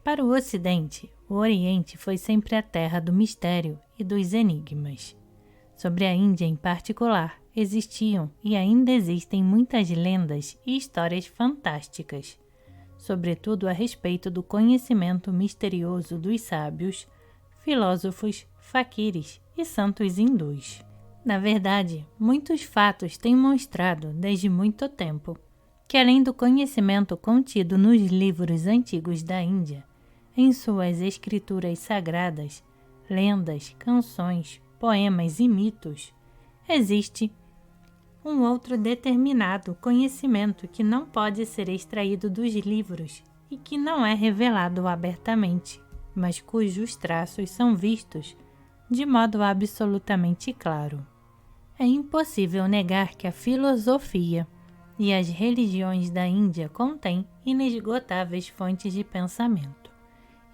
Para o Ocidente, o Oriente foi sempre a terra do mistério e dos enigmas. Sobre a Índia em particular, existiam e ainda existem muitas lendas e histórias fantásticas, sobretudo a respeito do conhecimento misterioso dos sábios, filósofos, faquires e santos hindus. Na verdade, muitos fatos têm mostrado desde muito tempo que, além do conhecimento contido nos livros antigos da Índia, em suas escrituras sagradas, lendas, canções, poemas e mitos, existe um outro determinado conhecimento que não pode ser extraído dos livros e que não é revelado abertamente, mas cujos traços são vistos de modo absolutamente claro. É impossível negar que a filosofia e as religiões da Índia contêm inesgotáveis fontes de pensamento,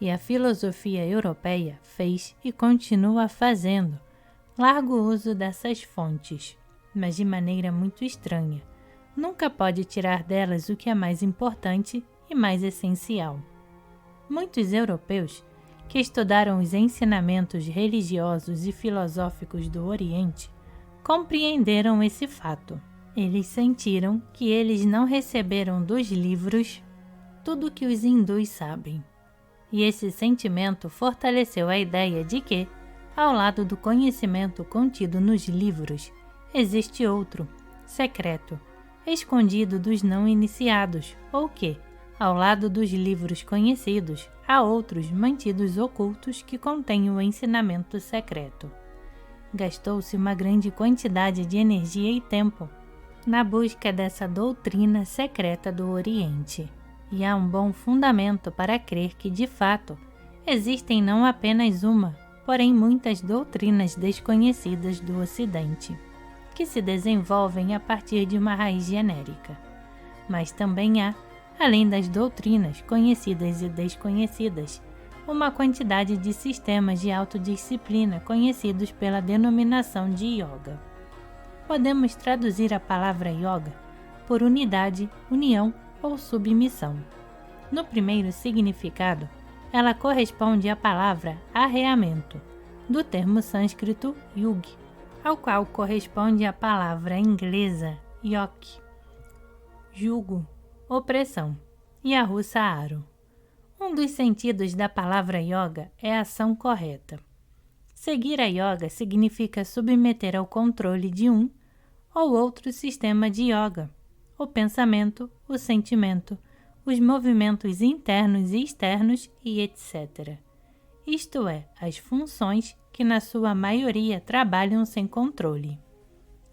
e a filosofia europeia fez e continua fazendo largo uso dessas fontes, mas de maneira muito estranha. Nunca pode tirar delas o que é mais importante e mais essencial. Muitos europeus que estudaram os ensinamentos religiosos e filosóficos do Oriente compreenderam esse fato. Eles sentiram que eles não receberam dos livros tudo o que os hindus sabem. E esse sentimento fortaleceu a ideia de que, ao lado do conhecimento contido nos livros, existe outro, secreto, escondido dos não iniciados, ou que, ao lado dos livros conhecidos, há outros mantidos ocultos que contêm o ensinamento secreto. Gastou-se uma grande quantidade de energia e tempo na busca dessa doutrina secreta do Oriente, e há um bom fundamento para crer que, de fato, existem não apenas uma, porém muitas doutrinas desconhecidas do Ocidente, que se desenvolvem a partir de uma raiz genérica. Mas também há, além das doutrinas conhecidas e desconhecidas, uma quantidade de sistemas de autodisciplina conhecidos pela denominação de yoga. Podemos traduzir a palavra yoga por unidade, união ou submissão. No primeiro significado, ela corresponde à palavra arreamento, do termo sânscrito yugi, ao qual corresponde a palavra inglesa yoke, jugo, opressão, e a russa aro. Um dos sentidos da palavra yoga é a ação correta. Seguir a yoga significa submeter ao controle de um ou outro sistema de yoga, o pensamento, o sentimento, os movimentos internos e externos e etc. Isto é, as funções que na sua maioria trabalham sem controle.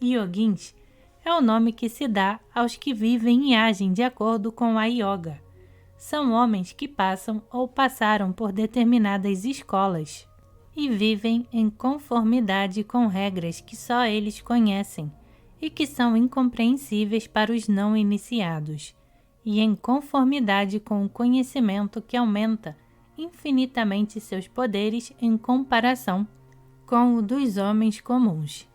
Yogins é o nome que se dá aos que vivem e agem de acordo com a yoga. São homens que passam ou passaram por determinadas escolas e vivem em conformidade com regras que só eles conhecem e que são incompreensíveis para os não iniciados, e em conformidade com o conhecimento que aumenta infinitamente seus poderes em comparação com o dos homens comuns.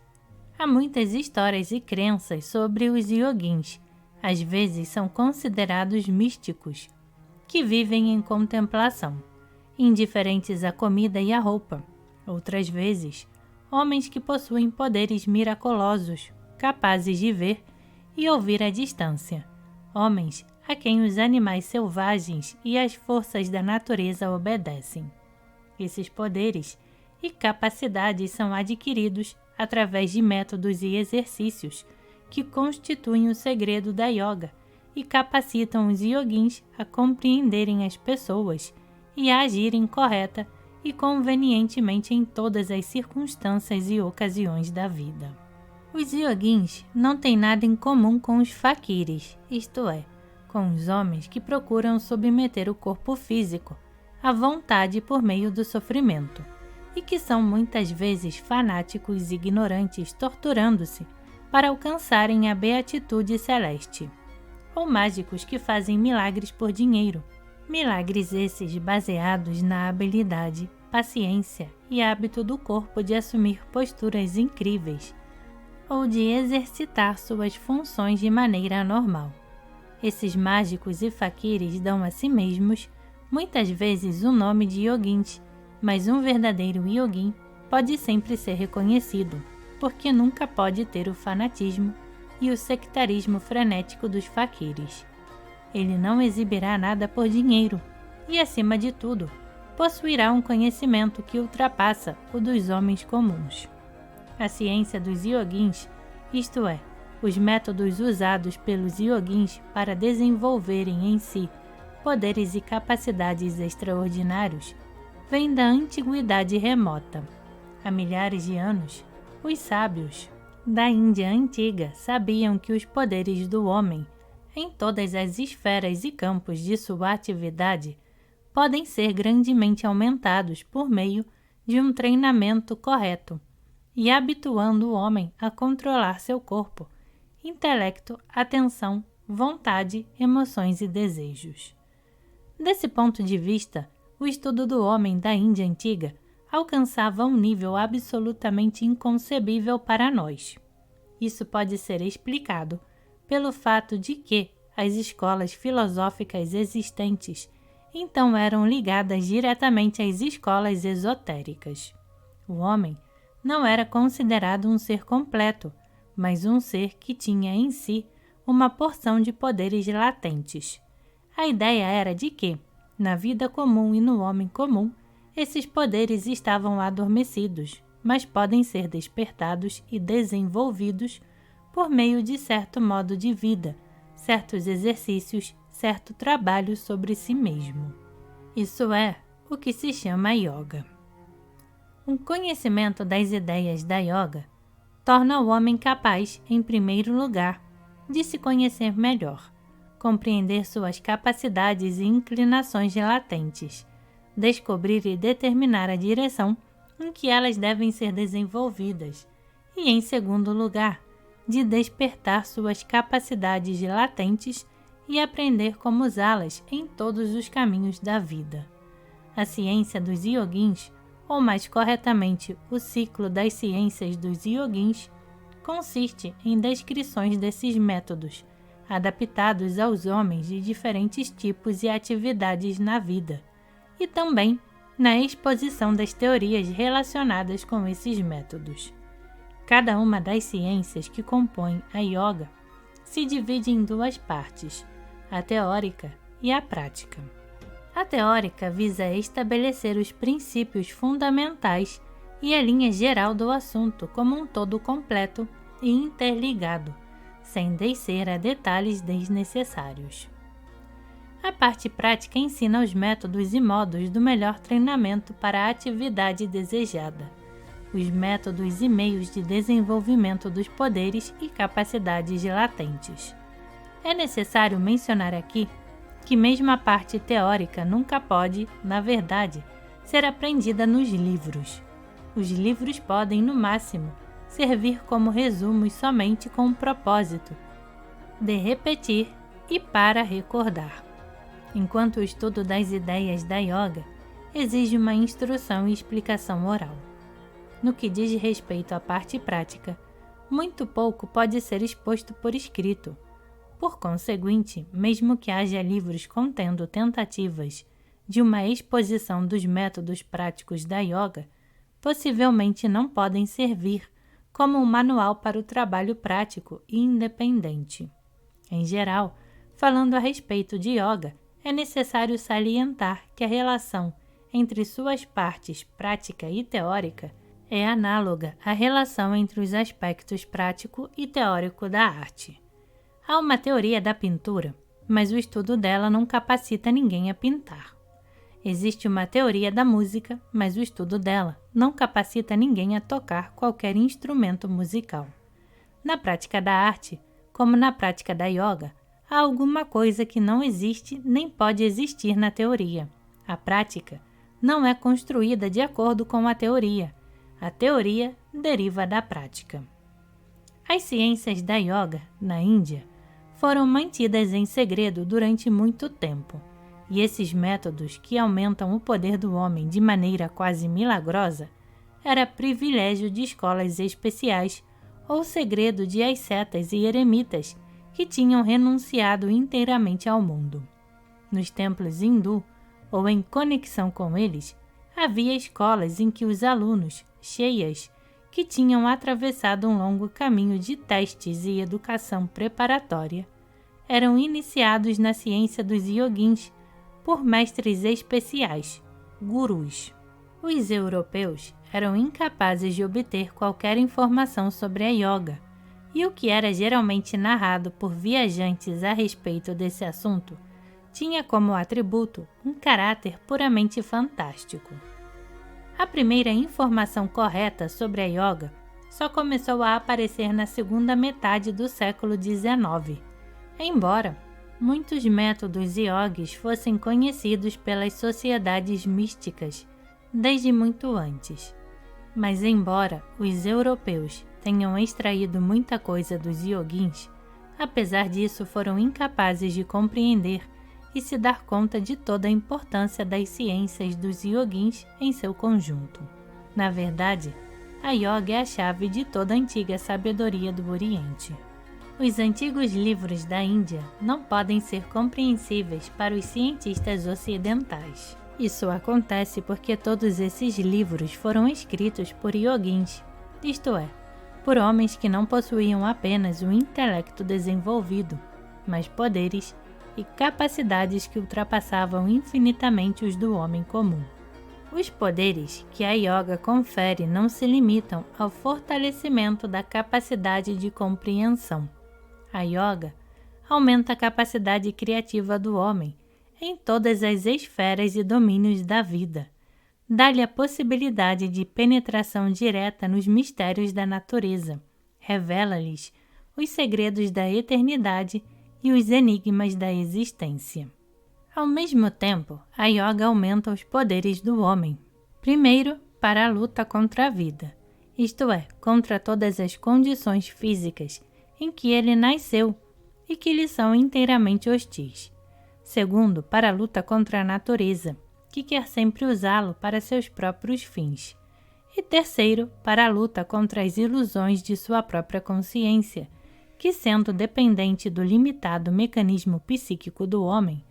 Há muitas histórias e crenças sobre os yogins. Às vezes são considerados místicos, que vivem em contemplação, indiferentes à comida e à roupa. Outras vezes, homens que possuem poderes miraculosos, capazes de ver e ouvir à distância. Homens a quem os animais selvagens e as forças da natureza obedecem. Esses poderes e capacidades são adquiridos através de métodos e exercícios que constituem o segredo da yoga e capacitam os yogins a compreenderem as pessoas e a agirem correta e convenientemente em todas as circunstâncias e ocasiões da vida. Os yogins não têm nada em comum com os faquires, isto é, com os homens que procuram submeter o corpo físico à vontade por meio do sofrimento, e que são muitas vezes fanáticos e ignorantes torturando-se para alcançarem a beatitude celeste, ou mágicos que fazem milagres por dinheiro, milagres esses baseados na habilidade, paciência e hábito do corpo de assumir posturas incríveis, ou de exercitar suas funções de maneira normal. Esses mágicos e faquires dão a si mesmos muitas vezes o nome de yogins, mas um verdadeiro yogin pode sempre ser reconhecido, porque nunca pode ter o fanatismo e o sectarismo frenético dos faquires. Ele não exibirá nada por dinheiro e, acima de tudo, possuirá um conhecimento que ultrapassa o dos homens comuns. A ciência dos yogins, isto é, os métodos usados pelos yogins para desenvolverem em si poderes e capacidades extraordinários, vem da antiguidade remota. Há milhares de anos, os sábios da Índia antiga sabiam que os poderes do homem, em todas as esferas e campos de sua atividade, podem ser grandemente aumentados por meio de um treinamento correto e habituando o homem a controlar seu corpo, intelecto, atenção, vontade, emoções e desejos. Desse ponto de vista, o estudo do homem da Índia antiga alcançava um nível absolutamente inconcebível para nós. Isso pode ser explicado pelo fato de que as escolas filosóficas existentes então eram ligadas diretamente às escolas esotéricas. O homem não era considerado um ser completo, mas um ser que tinha em si uma porção de poderes latentes. A ideia era de que, na vida comum e no homem comum, esses poderes estavam adormecidos, mas podem ser despertados e desenvolvidos por meio de certo modo de vida, certos exercícios, certo trabalho sobre si mesmo. Isso é o que se chama yoga. Um conhecimento das ideias da yoga torna o homem capaz, em primeiro lugar, de se conhecer melhor, compreender suas capacidades e inclinações latentes, descobrir e determinar a direção em que elas devem ser desenvolvidas e, em segundo lugar, de despertar suas capacidades latentes e aprender como usá-las em todos os caminhos da vida. A ciência dos yogins, ou mais corretamente, o ciclo das ciências dos yogins, consiste em descrições desses métodos, adaptados aos homens de diferentes tipos e atividades na vida, e também na exposição das teorias relacionadas com esses métodos. Cada uma das ciências que compõem a yoga se divide em duas partes, a teórica e a prática. A teórica visa estabelecer os princípios fundamentais e a linha geral do assunto como um todo completo e interligado, sem descer a detalhes desnecessários. A parte prática ensina os métodos e modos do melhor treinamento para a atividade desejada, os métodos e meios de desenvolvimento dos poderes e capacidades latentes. É necessário mencionar aqui que mesmo a parte teórica nunca pode, na verdade, ser aprendida nos livros. Os livros podem, no máximo, servir como resumos somente com o propósito de repetir e para recordar, enquanto o estudo das ideias da yoga exige uma instrução e explicação oral. No que diz respeito à parte prática, muito pouco pode ser exposto por escrito. Por conseguinte, mesmo que haja livros contendo tentativas de uma exposição dos métodos práticos da yoga, possivelmente não podem servir como um manual para o trabalho prático e independente. Em geral, falando a respeito de yoga, é necessário salientar que a relação entre suas partes prática e teórica é análoga à relação entre os aspectos prático e teórico da arte. Há uma teoria da pintura, mas o estudo dela não capacita ninguém a pintar. Existe uma teoria da música, mas o estudo dela não capacita ninguém a tocar qualquer instrumento musical. Na prática da arte, como na prática da yoga, há alguma coisa que não existe nem pode existir na teoria. A prática não é construída de acordo com a teoria. A teoria deriva da prática. As ciências da yoga, na Índia, foram mantidas em segredo durante muito tempo, e esses métodos que aumentam o poder do homem de maneira quase milagrosa era privilégio de escolas especiais ou segredo de ascetas e eremitas que tinham renunciado inteiramente ao mundo. Nos templos hindu, ou em conexão com eles, havia escolas em que os alunos, cheias, que tinham atravessado um longo caminho de testes e educação preparatória, eram iniciados na ciência dos yogins por mestres especiais, gurus. Os europeus eram incapazes de obter qualquer informação sobre a yoga, e o que era geralmente narrado por viajantes a respeito desse assunto tinha como atributo um caráter puramente fantástico. A primeira informação correta sobre a yoga só começou a aparecer na segunda metade do século XIX, embora muitos métodos yogis fossem conhecidos pelas sociedades místicas desde muito antes. Mas embora os europeus tenham extraído muita coisa dos yogins, apesar disso foram incapazes de compreender e se dar conta de toda a importância das ciências dos yogins em seu conjunto. Na verdade, a yoga é a chave de toda a antiga sabedoria do Oriente. Os antigos livros da Índia não podem ser compreensíveis para os cientistas ocidentais. Isso acontece porque todos esses livros foram escritos por yogins, isto é, por homens que não possuíam apenas um intelecto desenvolvido, mas poderes e capacidades que ultrapassavam infinitamente os do homem comum. Os poderes que a yoga confere não se limitam ao fortalecimento da capacidade de compreensão. A yoga aumenta a capacidade criativa do homem em todas as esferas e domínios da vida. Dá-lhe a possibilidade de penetração direta nos mistérios da natureza, revela-lhes os segredos da eternidade e os enigmas da existência. Ao mesmo tempo, a yoga aumenta os poderes do homem. Primeiro, para a luta contra a vida, isto é, contra todas as condições físicas em que ele nasceu e que lhe são inteiramente hostis. Segundo, para a luta contra a natureza, que quer sempre usá-lo para seus próprios fins. E terceiro, para a luta contra as ilusões de sua própria consciência, que, sendo dependente do limitado mecanismo psíquico do homem,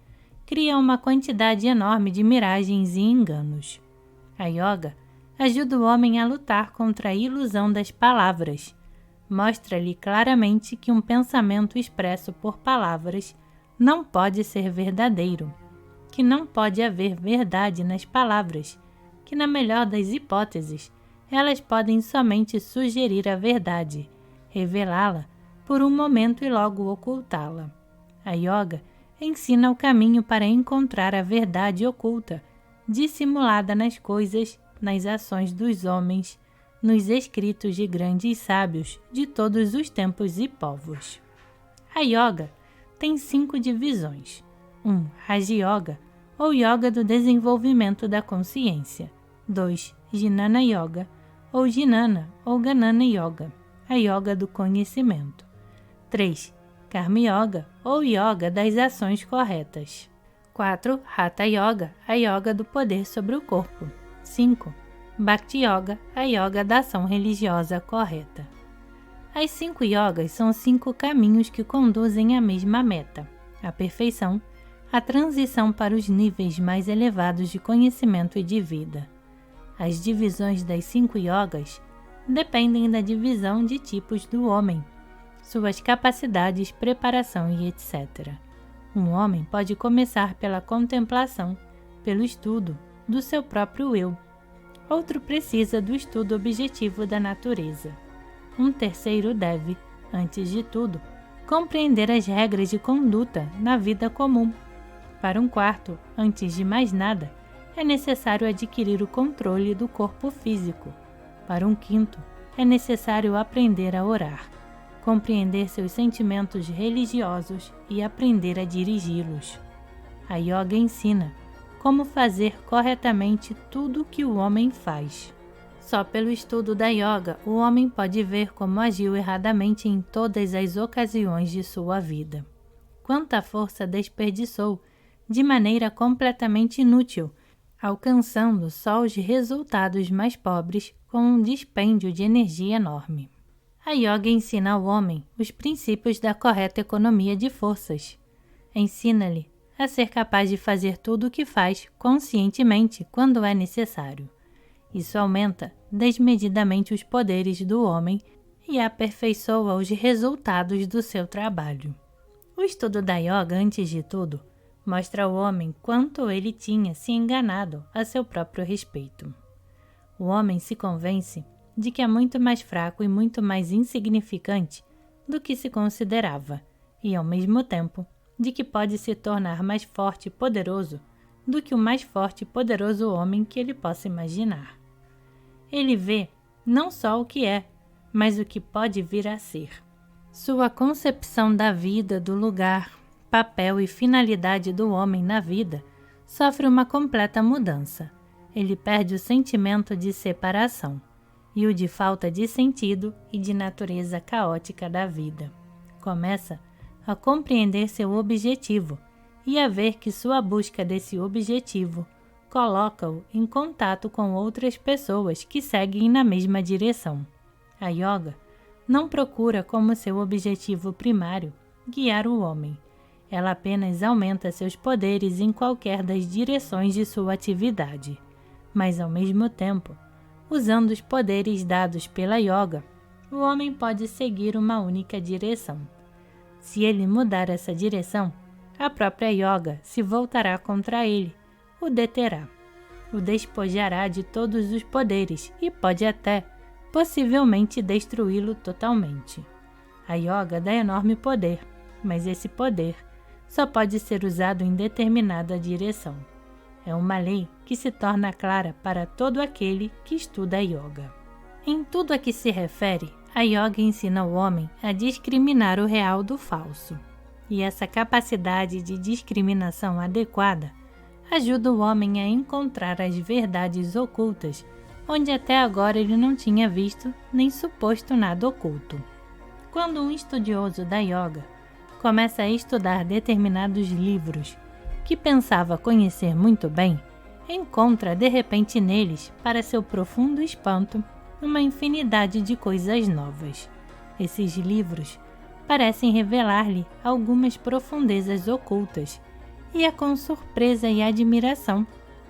cria uma quantidade enorme de miragens e enganos. A yoga ajuda o homem a lutar contra a ilusão das palavras. Mostra-lhe claramente que um pensamento expresso por palavras não pode ser verdadeiro, que não pode haver verdade nas palavras, que na melhor das hipóteses, elas podem somente sugerir a verdade, revelá-la por um momento e logo ocultá-la. A yoga ensina o caminho para encontrar a verdade oculta, dissimulada nas coisas, nas ações dos homens, nos escritos de grandes sábios de todos os tempos e povos. A yoga tem 5 divisões. 1. Raja Yoga, ou Yoga do desenvolvimento da consciência. 2. Jnana Yoga, ou Jnana ou Ganana Yoga, a yoga do conhecimento. 3. Karma Yoga, ou Yoga das ações corretas. 4. Hatha Yoga, a yoga do poder sobre o corpo. 5. Bhakti Yoga, a yoga da ação religiosa correta. As 5 yogas são 5 caminhos que conduzem à mesma meta, a perfeição, a transição para os níveis mais elevados de conhecimento e de vida. As divisões das 5 yogas dependem da divisão de tipos do homem, suas capacidades, preparação e etc. Um homem pode começar pela contemplação, pelo estudo do seu próprio eu. Outro precisa do estudo objetivo da natureza. Um terceiro deve, antes de tudo, compreender as regras de conduta na vida comum. Para um quarto, antes de mais nada, é necessário adquirir o controle do corpo físico. Para um quinto, é necessário aprender a orar, compreender seus sentimentos religiosos e aprender a dirigi-los. A yoga ensina como fazer corretamente tudo o que o homem faz. Só pelo estudo da yoga, o homem pode ver como agiu erradamente em todas as ocasiões de sua vida. Quanta força desperdiçou de maneira completamente inútil, alcançando só os resultados mais pobres com um dispêndio de energia enorme. A yoga ensina ao homem os princípios da correta economia de forças. Ensina-lhe a ser capaz de fazer tudo o que faz conscientemente quando é necessário. Isso aumenta desmedidamente os poderes do homem e aperfeiçoa os resultados do seu trabalho. O estudo da yoga, antes de tudo, mostra ao homem quanto ele tinha se enganado a seu próprio respeito. O homem se convence de que é muito mais fraco e muito mais insignificante do que se considerava, e ao mesmo tempo de que pode se tornar mais forte e poderoso do que o mais forte e poderoso homem que ele possa imaginar. Ele vê não só o que é, mas o que pode vir a ser. Sua concepção da vida, do lugar, papel e finalidade do homem na vida sofre uma completa mudança. Ele perde o sentimento de separação e o de falta de sentido e de natureza caótica da vida. Começa a compreender seu objetivo e a ver que sua busca desse objetivo coloca-o em contato com outras pessoas que seguem na mesma direção. A yoga não procura como seu objetivo primário guiar o homem. Ela apenas aumenta seus poderes em qualquer das direções de sua atividade, mas ao mesmo tempo, usando os poderes dados pela yoga, o homem pode seguir uma única direção. Se ele mudar essa direção, a própria yoga se voltará contra ele, o deterá, o despojará de todos os poderes e pode até, possivelmente, destruí-lo totalmente. A yoga dá enorme poder, mas esse poder só pode ser usado em determinada direção. É uma lei que se torna clara para todo aquele que estuda a yoga. Em tudo a que se refere, a yoga ensina o homem a discriminar o real do falso. E essa capacidade de discriminação adequada ajuda o homem a encontrar as verdades ocultas, onde até agora ele não tinha visto nem suposto nada oculto. Quando um estudioso da yoga começa a estudar determinados livros que pensava conhecer muito bem, encontra de repente neles, para seu profundo espanto, uma infinidade de coisas novas. Esses livros parecem revelar-lhe algumas profundezas ocultas, e é com surpresa e admiração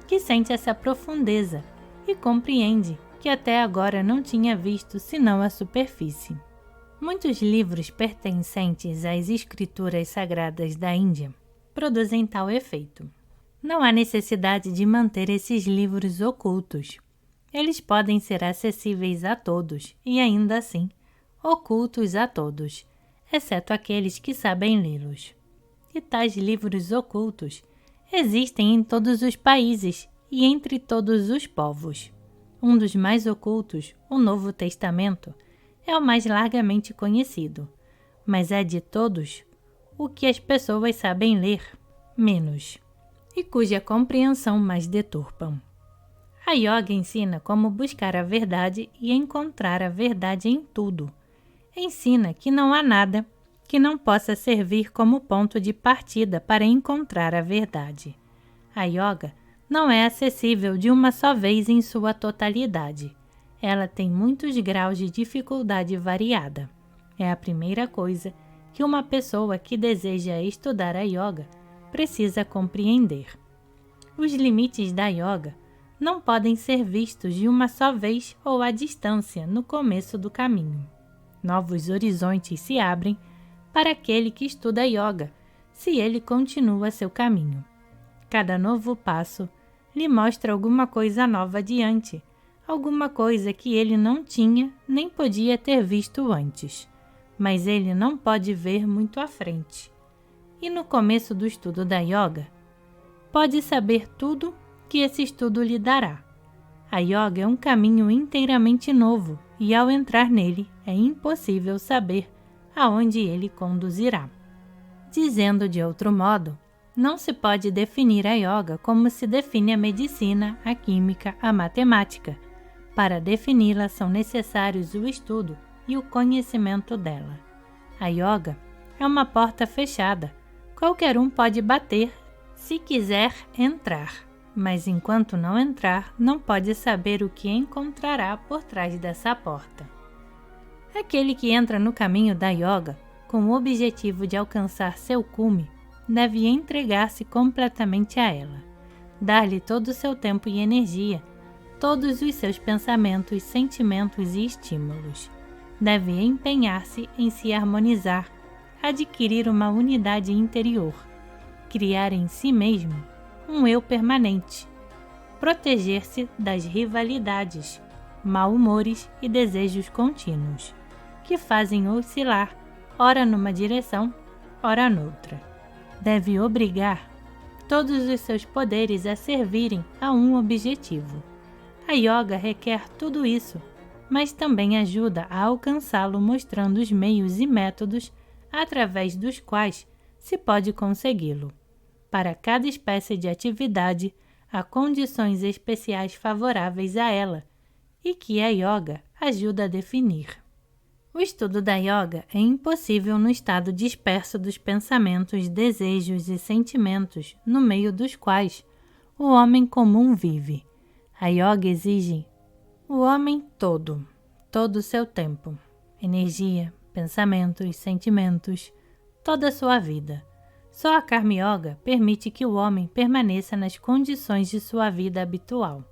que sente essa profundeza e compreende que até agora não tinha visto senão a superfície. Muitos livros pertencentes às escrituras sagradas da Índia produzem tal efeito. Não há necessidade de manter esses livros ocultos. Eles podem ser acessíveis a todos e, ainda assim, ocultos a todos, exceto aqueles que sabem lê-los. E tais livros ocultos existem em todos os países e entre todos os povos. Um dos mais ocultos, o Novo Testamento, é o mais largamente conhecido, mas é de todos o que as pessoas sabem ler menos, e cuja compreensão mais deturpam. A yoga ensina como buscar a verdade e encontrar a verdade em tudo. Ensina que não há nada que não possa servir como ponto de partida para encontrar a verdade. A yoga não é acessível de uma só vez em sua totalidade. Ela tem muitos graus de dificuldade variada. É a primeira coisa que uma pessoa que deseja estudar a yoga precisa compreender. Os limites da yoga não podem ser vistos de uma só vez ou à distância no começo do caminho. Novos horizontes se abrem para aquele que estuda yoga, se ele continua seu caminho. Cada novo passo lhe mostra alguma coisa nova adiante, alguma coisa que ele não tinha nem podia ter visto antes, mas ele não pode ver muito à frente. E no começo do estudo da yoga, pode saber tudo que esse estudo lhe dará. A yoga é um caminho inteiramente novo e, ao entrar nele, é impossível saber aonde ele conduzirá. Dizendo de outro modo, não se pode definir a yoga como se define a medicina, a química, a matemática. Para defini-la são necessários o estudo e o conhecimento dela. A yoga é uma porta fechada. Qualquer um pode bater se quiser entrar, mas enquanto não entrar, não pode saber o que encontrará por trás dessa porta. Aquele que entra no caminho da yoga com o objetivo de alcançar seu cume deve entregar-se completamente a ela, dar-lhe todo o seu tempo e energia, todos os seus pensamentos, sentimentos e estímulos. Deve empenhar-se em se harmonizar, adquirir uma unidade interior, criar em si mesmo um eu permanente, proteger-se das rivalidades, mal-humores e desejos contínuos, que fazem oscilar, ora numa direção, ora noutra. Deve obrigar todos os seus poderes a servirem a um objetivo. A yoga requer tudo isso, mas também ajuda a alcançá-lo mostrando os meios e métodos através dos quais se pode consegui-lo. Para cada espécie de atividade, há condições especiais favoráveis a ela, e que a yoga ajuda a definir. O estudo da yoga é impossível no estado disperso dos pensamentos, desejos e sentimentos no meio dos quais o homem comum vive. A yoga exige o homem todo o seu tempo, energia, pensamentos, sentimentos, toda a sua vida. Só a Karma Yoga permite que o homem permaneça nas condições de sua vida habitual.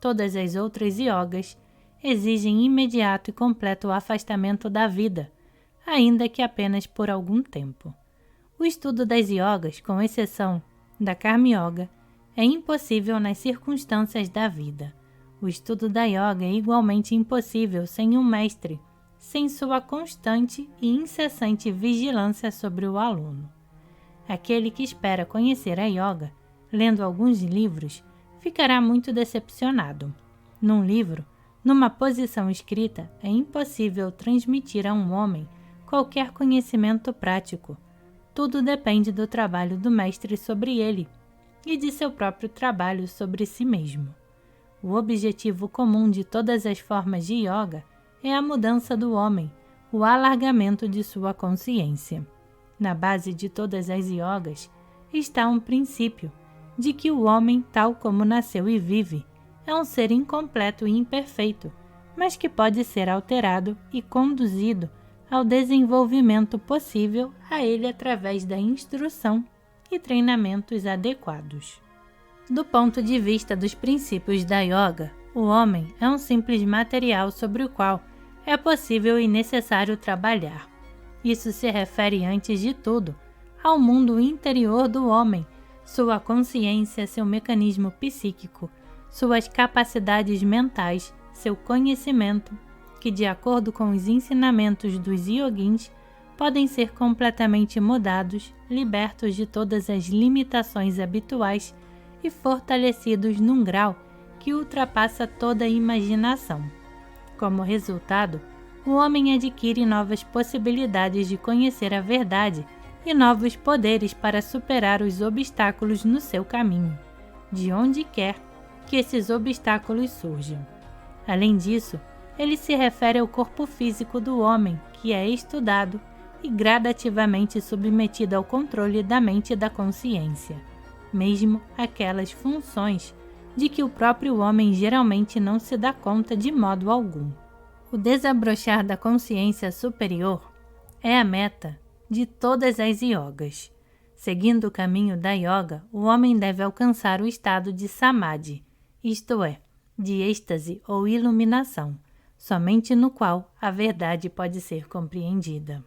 Todas as outras yogas exigem imediato e completo afastamento da vida, ainda que apenas por algum tempo. O estudo das yogas, com exceção da Karma Yoga, é impossível nas circunstâncias da vida. O estudo da yoga é igualmente impossível sem um mestre, sem sua constante e incessante vigilância sobre o aluno. Aquele que espera conhecer a yoga, lendo alguns livros, ficará muito decepcionado. Num livro, numa posição escrita, é impossível transmitir a um homem qualquer conhecimento prático. Tudo depende do trabalho do mestre sobre ele e de seu próprio trabalho sobre si mesmo. O objetivo comum de todas as formas de yoga é a mudança do homem, o alargamento de sua consciência. Na base de todas as yogas está um princípio de que o homem, tal como nasceu e vive, é um ser incompleto e imperfeito, mas que pode ser alterado e conduzido ao desenvolvimento possível a ele através da instrução e treinamentos adequados. Do ponto de vista dos princípios da yoga, o homem é um simples material sobre o qual é possível e necessário trabalhar. Isso se refere, antes de tudo, ao mundo interior do homem, sua consciência, seu mecanismo psíquico, suas capacidades mentais, seu conhecimento, que, de acordo com os ensinamentos dos yogins, podem ser completamente mudados, libertos de todas as limitações habituais e fortalecidos num grau que ultrapassa toda a imaginação. Como resultado, o homem adquire novas possibilidades de conhecer a verdade e novos poderes para superar os obstáculos no seu caminho, de onde quer que esses obstáculos surjam. Além disso, ele se refere ao corpo físico do homem, que é estudado e gradativamente submetido ao controle da mente e da consciência, mesmo aquelas funções de que o próprio homem geralmente não se dá conta de modo algum. O desabrochar da consciência superior é a meta de todas as yogas. Seguindo o caminho da yoga, o homem deve alcançar o estado de samadhi, isto é, de êxtase ou iluminação, somente no qual a verdade pode ser compreendida.